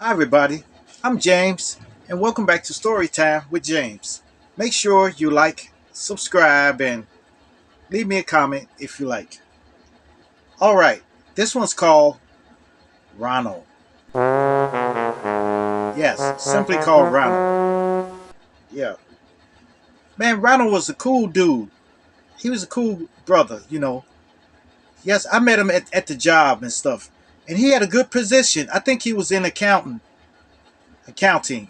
Hi, everybody. I'm James, and welcome back to Storytime with James. Make sure you like, subscribe, and leave me a comment if you like. All right, this one's called Ronald. Yes, simply called Ronald. Yeah. Man, Ronald was a cool dude. He was a cool brother. Yes, I met him at the job and stuff. And he had a good position. I think he was in accounting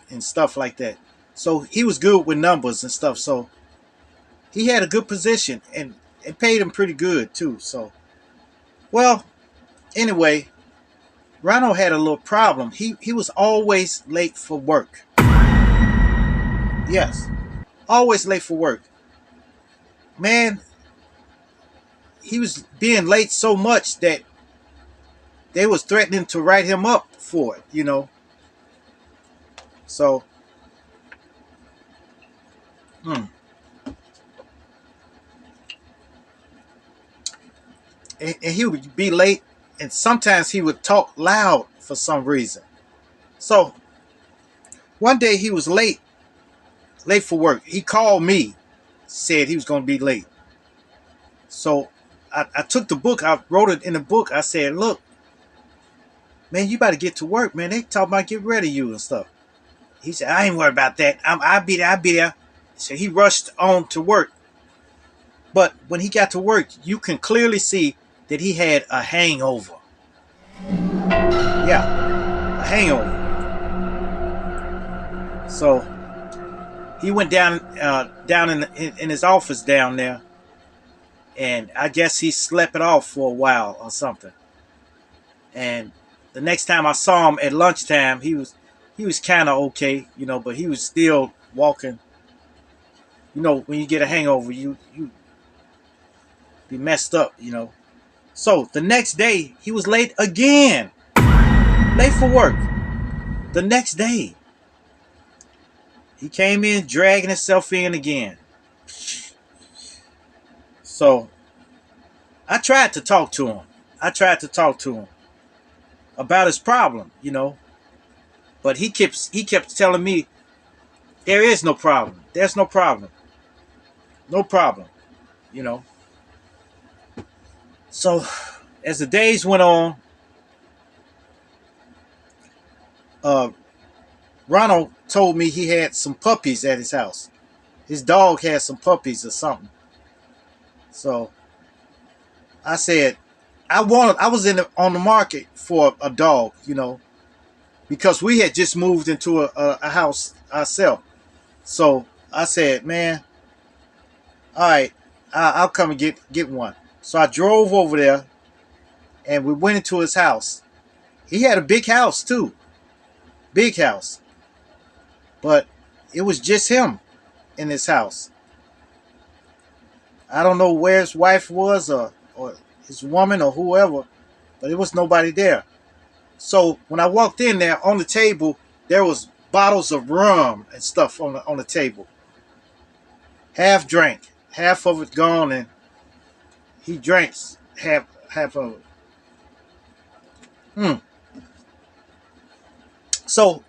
and stuff like that. So he was good with numbers and stuff. So he had a good position and it paid him pretty good too. So, well, anyway, Ronald had a little problem. He was always late for work. Yes, always late for work. Man, he was being late so much that they was threatening to write him up for it. So, hmm. And he would be late, and sometimes he would talk loud for some reason. So one day he was late for work. He called me, said he was going to be late. So I took the book, I wrote it in the book. I said, look, man, you better get to work, man. They talking about get rid of you and stuff. He said, I ain't worried about that. I'll be there. I'll be there. So he rushed on to work. But when he got to work, you can clearly see that he had a hangover. Yeah, a hangover. So he went down in his office down there, and I guess he slept it off for a while or something. And the next time I saw him at lunchtime, he was kind of okay, but he was still walking. When you get a hangover, you be messed up. So the next day, he was late again, late for work. The next day, he came in dragging himself in again. So I tried to talk to him. I tried to talk to him about his problem, but he kept telling me there is no problem. There's no problem. No problem. You know. So as the days went on, uh, Ronald told me he had some puppies at his house. His dog had some puppies or something. So I said I was on the market for a dog, because we had just moved into a house ourselves. So I said, man, all right, I'll come and get one. So I drove over there and we went into his house. He had a big house too, big house, but it was just him in his house. I don't know where his wife was or his woman or whoever, but it was nobody there. So when I walked in there on the table, there was bottles of rum and stuff on the table. Half drank, half of it gone, and he drinks half of it. Hmm. So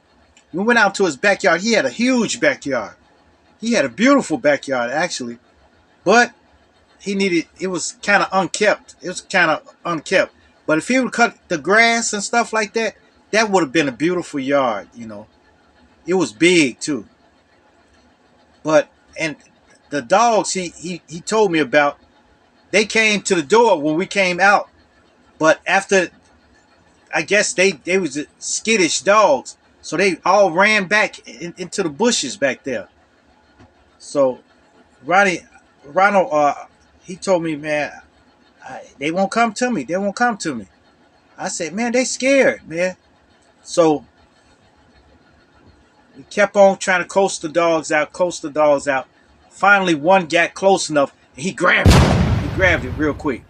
we went out to his backyard. He had a huge backyard. He had a beautiful backyard actually, but it was kind of unkept. It was kind of unkept. But if he would cut the grass and stuff like that, that would have been a beautiful yard. It was big too. But and the dogs he told me about, they came to the door when we came out. But after, I guess they was skittish dogs, so they all ran back into the bushes back there. So Ronnie, Ronald, he told me, man, they won't come to me. They won't come to me. I said, man, they scared, man. So we kept on trying to coast the dogs out. Finally, one got close enough, and he grabbed it. He grabbed it real quick,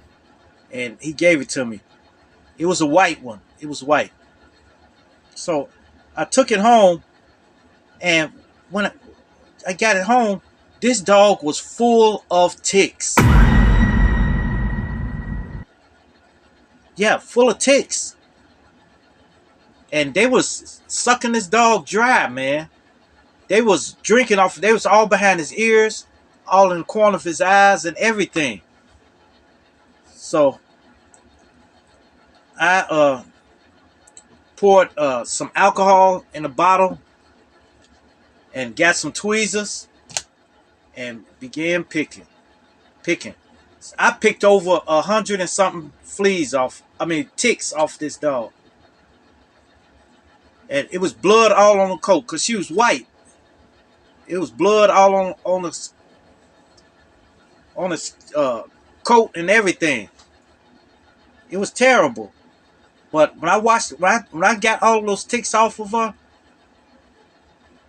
and he gave it to me. It was a white one. It was white. So I took it home, and when I got it home, this dog was full of ticks. Yeah, full of ticks. and they was sucking this dog dry, man. They was drinking off. They was all behind his ears, all in the corner of his eyes, and everything. So I poured some alcohol in a bottle and got some tweezers and began picking. I picked over 100 and something fleas off. I mean ticks off this dog, and it was blood all on the coat because she was white. It was blood all on his coat and everything. It was terrible. But when I watched, when I got all those ticks off of her,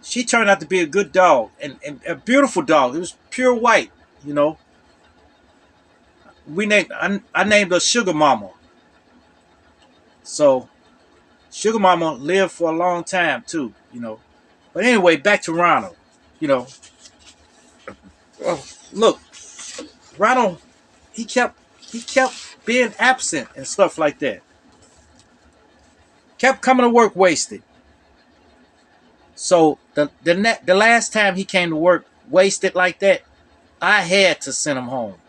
she turned out to be a good dog and a beautiful dog. It was pure white, you know. I named her Sugar Mama. So Sugar Mama lived for a long time too, you know. But anyway, back to Ronald. You know, look, Ronald, he kept being absent and stuff like that. Kept coming to work wasted. So the last time he came to work wasted like that, I had to send him home.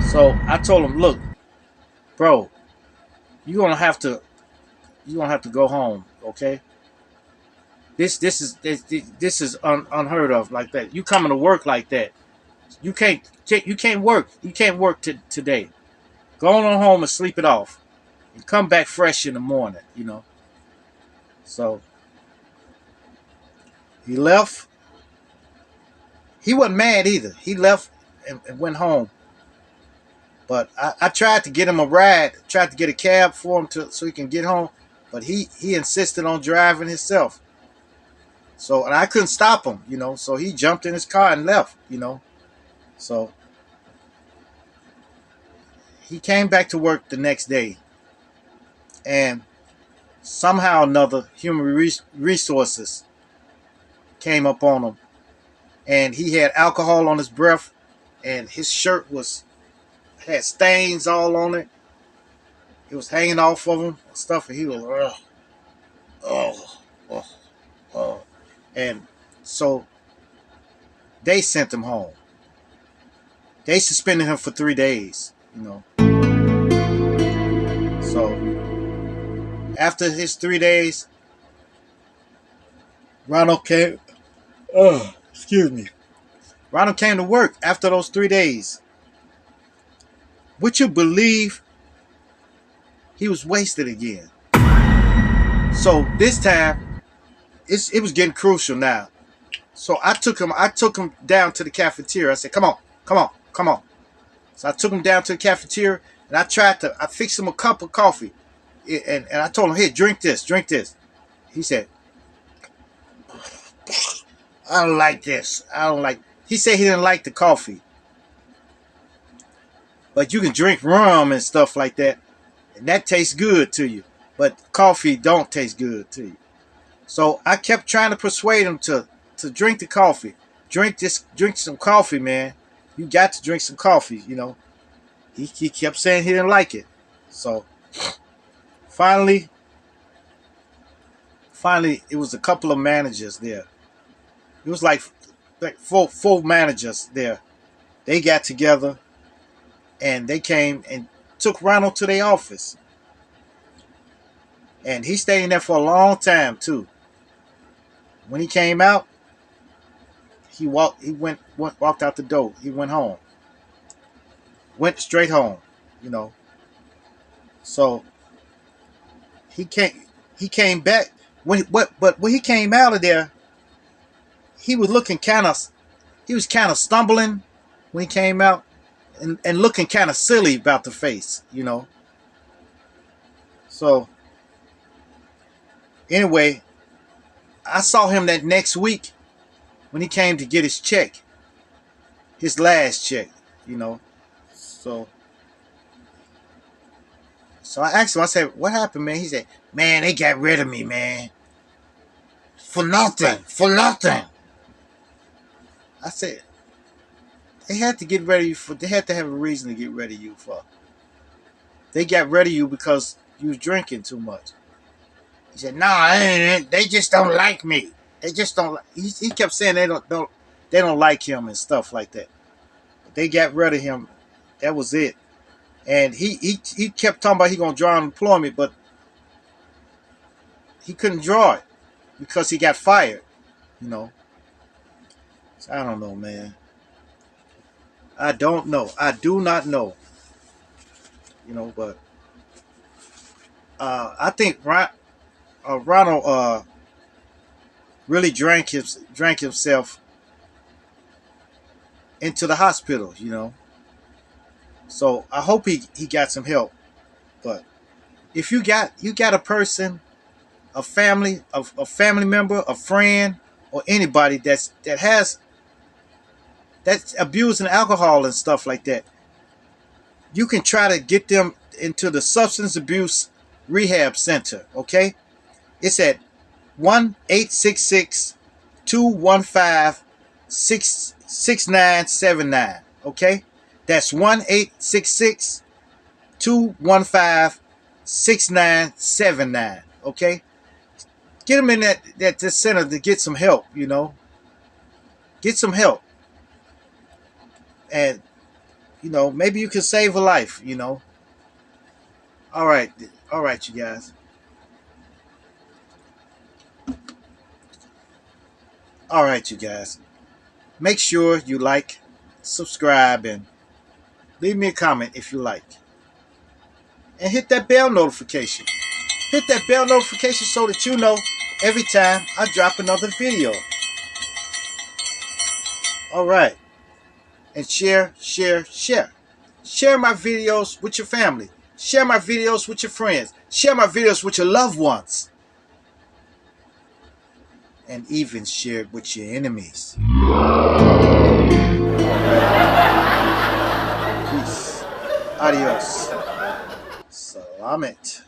So I told him, look, bro, you're gonna have to go home, okay? This is unheard of like that. You coming to work like that? You can't work. You can't work today. Go on home and sleep it off, and come back fresh in the morning. You know. So he left. He wasn't mad either. He left and went home. But I tried to get him a ride. Tried to get a cab for him so he can get home. But he insisted on driving himself. So, and I couldn't stop him, you know. So he jumped in his car and left, you know. So he came back to work the next day, and somehow or another, human resources came up on him, and he had alcohol on his breath, and his shirt had stains all on it. It was hanging off of him and stuff, and he was oh. And so they sent him home. They suspended him for 3 days, you know. So after his 3 days, Ronald came. Excuse me. Ronald came to work after those 3 days. Would you believe he was wasted again? So this time, it was getting crucial now. So I took him down to the cafeteria. I said, come on. So I took him down to the cafeteria, and I fixed him a cup of coffee. And I told him, here, drink this. He said, I don't like this. He said he didn't like the coffee. But you can drink rum and stuff like that, and that tastes good to you. But coffee don't taste good to you. So I kept trying to persuade him to drink the coffee. Drink some coffee, man. You got to drink some coffee, you know. He kept saying he didn't like it. So finally, it was a couple of managers there. It was like four managers there. They got together, and they came and took Ronald to their office. And he stayed in there for a long time too. When he came out, he walked out the door. He went home. Went straight home, you know. So he came back but when he came out of there, he was kind of stumbling when he came out, and looking kind of silly about the face, you know. So anyway, I saw him that next week when he came to get his check, his last check, you know. So I asked him, I said, what happened, man? He said, man, they got rid of me, man. For nothing. I said, they had to get rid of you they had to have a reason to get rid of you for. They got rid of you because you was drinking too much. He said, "No, they just don't like me. They just don't." He kept saying they don't like him and stuff like that. But they got rid of him. That was it. And he kept talking about he gonna draw unemployment, but he couldn't draw it because he got fired. You know. So I don't know, man. I don't know. I do not know. You know, but I think Ronald really drank himself into the hospital. You know, so I hope he got some help. But if you got a person, a family member, a friend, or anybody that's abusing alcohol and stuff like that, you can try to get them into the substance abuse rehab center. Okay, it's at 1-866-215-6979. Okay, that's 1-866-215-6979. Okay, get them in that center to get some help. You know, get some help, and you know maybe you can save a life. You know. All right, you guys. All right, you guys. Make sure you like, subscribe, and leave me a comment if you like. And hit that bell notification. Hit that bell notification so that you know every time I drop another video. All right. And share, share, share. Share my videos with your family. Share my videos with your friends. Share my videos with your loved ones. And even share it with your enemies. Peace. Adios. Salamat.